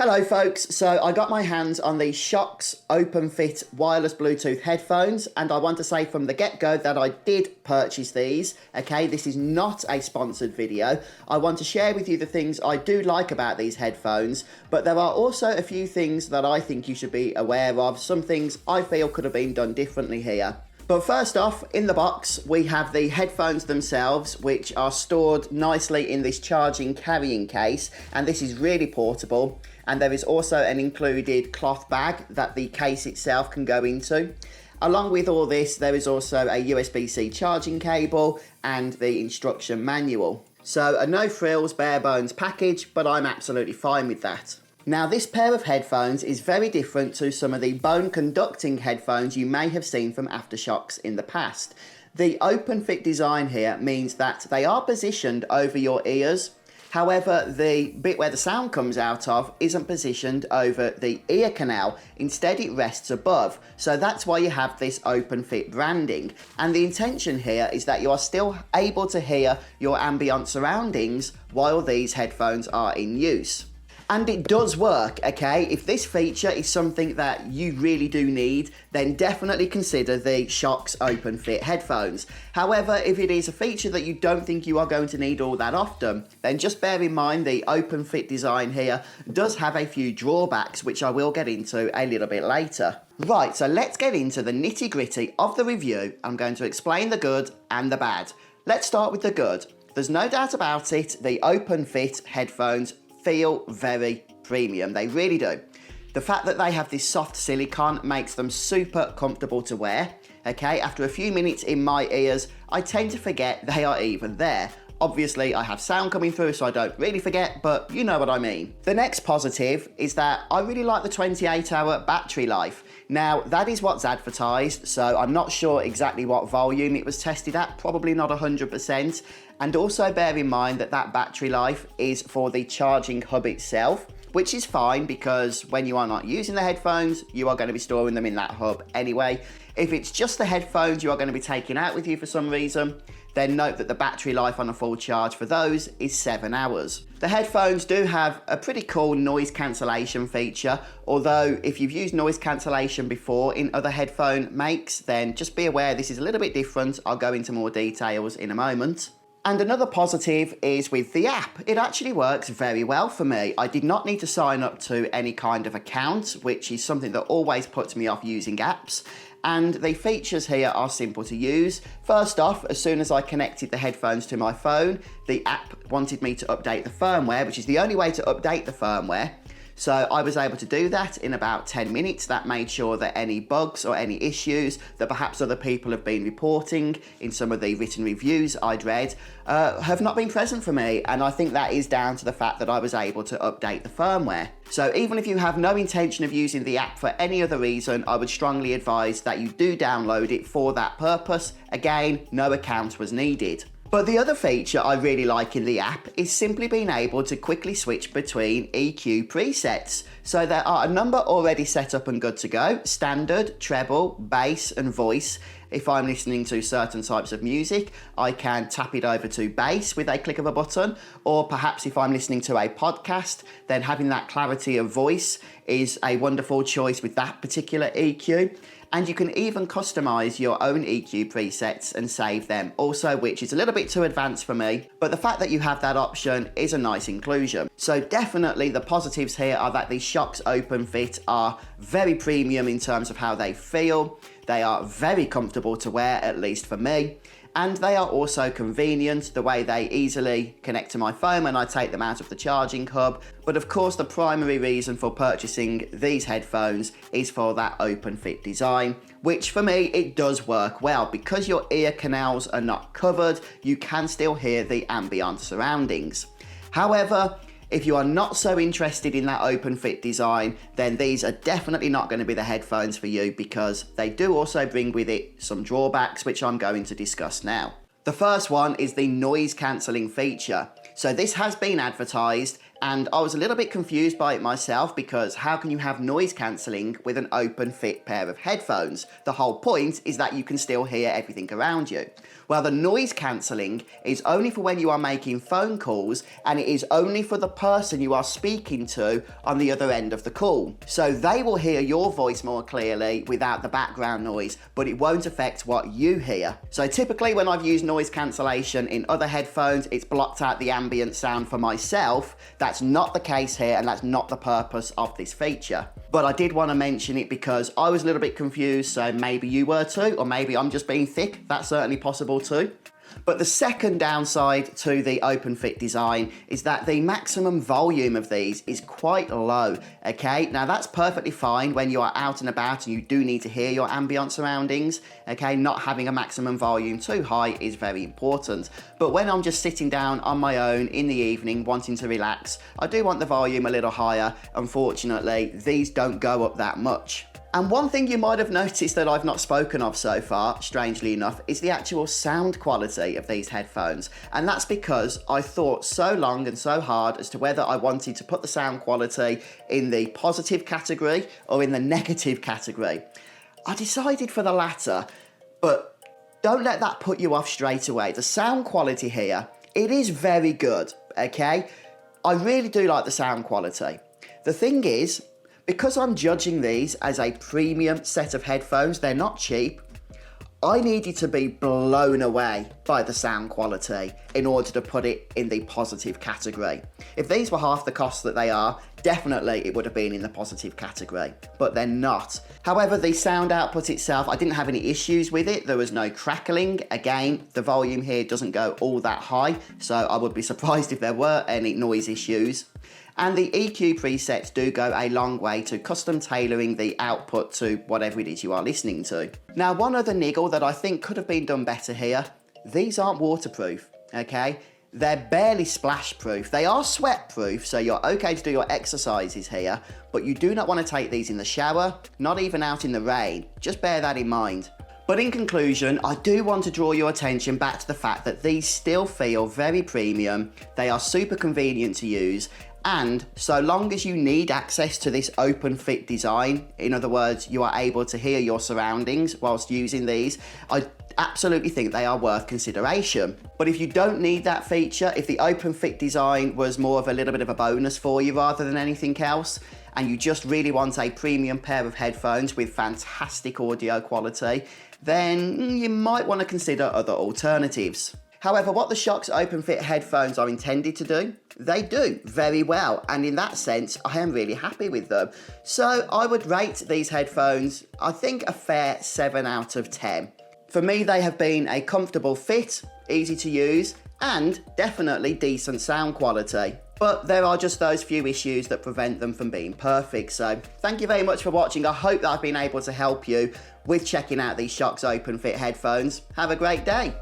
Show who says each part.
Speaker 1: Hello folks, so I got my hands on the SHOKZ OpenFit wireless Bluetooth headphones, and I want to say from the get-go that I did purchase these, okay? This is not a sponsored video. I want to share with you the things I do like about these headphones, but there are also a few things that I think you should be aware of, some things I feel could have been done differently here. But first off, in the box, we have the headphones themselves, which are stored nicely in this charging carrying case, and this is really portable. And there is also an included cloth bag that the case itself can go into. Along with all this, there is also a USB-C charging cable and the instruction manual. So a no frills, bare bones package, but I'm absolutely fine with that. Now this pair of headphones is very different to some of the bone conducting headphones you may have seen from Aftershokz in the past. The OpenFit design here means that they are positioned over your ears. However, the bit where the sound comes out of isn't positioned over the ear canal. Instead, it rests above. So that's why you have this OpenFit branding. And the intention here is that you are still able to hear your ambient surroundings while these headphones are in use. And it does work, okay? If this feature is something that you really do need, then definitely consider the SHOKZ OpenFit headphones. However, if it is a feature that you don't think you are going to need all that often, then just bear in mind the OpenFit design here does have a few drawbacks, which I will get into a little bit later. Right, so let's get into the nitty-gritty of the review. I'm going to explain the good and the bad. Let's start with the good. There's no doubt about it, the OpenFit headphones feel very premium. They really do. The fact that they have this soft silicone makes them super comfortable to wear. Okay, after a few minutes in my ears, I tend to forget they are even there. Obviously, I have sound coming through, so I don't really forget, but you know what I mean. The next positive is that I really like the 28-hour battery life. Now, that is what's advertised, so I'm not sure exactly what volume it was tested at, probably not 100%. And also bear in mind that that battery life is for the charging hub itself, which is fine because when you are not using the headphones, you are going to be storing them in that hub anyway. If it's just the headphones you are going to be taking out with you for some reason, then note that the battery life on a full charge for those is 7 hours. The headphones do have a pretty cool noise cancellation feature, although if you've used noise cancellation before in other headphone makes, then just be aware this is a little bit different. I'll go into more details in a moment. And another positive is with the app. It actually works very well for me. I did not need to sign up to any kind of account, which is something that always puts me off using apps. And the features here are simple to use. First off, as soon as I connected the headphones to my phone, the app wanted me to update the firmware, which is the only way to update the firmware. So I was able to do that in about 10 minutes. That made sure that any bugs or any issues that perhaps other people have been reporting in some of the written reviews I'd read have not been present for me. And I think that is down to the fact that I was able to update the firmware. So even if you have no intention of using the app for any other reason, I would strongly advise that you do download it for that purpose. Again, no account was needed. But the other feature I really like in the app is simply being able to quickly switch between EQ presets. So there are a number already set up and good to go: standard, treble, bass and voice. If I'm listening to certain types of music, I can tap it over to bass with a click of a button, or perhaps if I'm listening to a podcast, then having that clarity of voice is a wonderful choice with that particular EQ. And you can even customize your own EQ presets and save them also, which is a little bit too advanced for me. But the fact that you have that option is a nice inclusion. So definitely the positives here are that the SHOKZ OpenFit are very premium in terms of how they feel. They are very comfortable to wear, at least for me. And they are also convenient, the way they easily connect to my phone when I take them out of the charging hub. But of course, the primary reason for purchasing these headphones is for that OpenFit design, which for me, it does work well. Because your ear canals are not covered, you can still hear the ambient surroundings. However, if you are not so interested in that OpenFit design, then these are definitely not going to be the headphones for you, because they do also bring with it some drawbacks, which I'm going to discuss now. The first one is the noise cancelling feature. So this has been advertised And I was a little bit confused by it myself, because how can you have noise cancelling with an open fit pair of headphones? The whole point is that you can still hear everything around you. Well, the noise cancelling is only for when you are making phone calls, and it is only for the person you are speaking to on the other end of the call. So they will hear your voice more clearly without the background noise, but it won't affect what you hear. So typically when I've used noise cancellation in other headphones, it's blocked out the ambient sound for myself. That's not the case here, and that's not the purpose of this feature. But I did want to mention it because I was a little bit confused, so maybe you were too, or maybe I'm just being thick. That's certainly possible too. But the second downside to the OpenFit design is that the maximum volume of these is quite low, okay? Now that's perfectly fine when you are out and about and you do need to hear your ambient surroundings, okay? Not having a maximum volume too high is very important. But when I'm just sitting down on my own in the evening wanting to relax, I do want the volume a little higher. Unfortunately, these don't go up that much. And one thing you might have noticed that I've not spoken of so far, strangely enough, is the actual sound quality of these headphones. And that's because I thought so long and so hard as to whether I wanted to put the sound quality in the positive category or in the negative category. I decided for the latter, but don't let that put you off straight away. The sound quality here, it is very good, okay? I really do like the sound quality. The thing is, because I'm judging these as a premium set of headphones, they're not cheap, I needed to be blown away by the sound quality in order to put it in the positive category. If these were half the cost that they are, definitely it would have been in the positive category, but they're not. However, the sound output itself, I didn't have any issues with it. There was no crackling. Again, the volume here doesn't go all that high, so I would be surprised if there were any noise issues. And the EQ presets do go a long way to custom tailoring the output to whatever it is you are listening to. Now, one other niggle that I think could have been done better here, these aren't waterproof, okay? They're barely splash proof. They are sweat proof, so you're okay to do your exercises here, but you do not want to take these in the shower, not even out in the rain. Just bear that in mind. But in conclusion, I do want to draw your attention back to the fact that these still feel very premium. They are super convenient to use. And so long as you need access to this open fit design, in other words, you are able to hear your surroundings whilst using these, I absolutely think they are worth consideration. But if you don't need that feature, if the open fit design was more of a little bit of a bonus for you rather than anything else, and you just really want a premium pair of headphones with fantastic audio quality, then you might want to consider other alternatives. However, what the SHOKZ OpenFit headphones are intended to do, they do very well, and in that sense, I am really happy with them. So I would rate these headphones, I think, a fair 7 out of 10. For me, they have been a comfortable fit, easy to use, and definitely decent sound quality. But there are just those few issues that prevent them from being perfect. So thank you very much for watching. I hope that I've been able to help you with checking out these SHOKZ OpenFit headphones. Have a great day.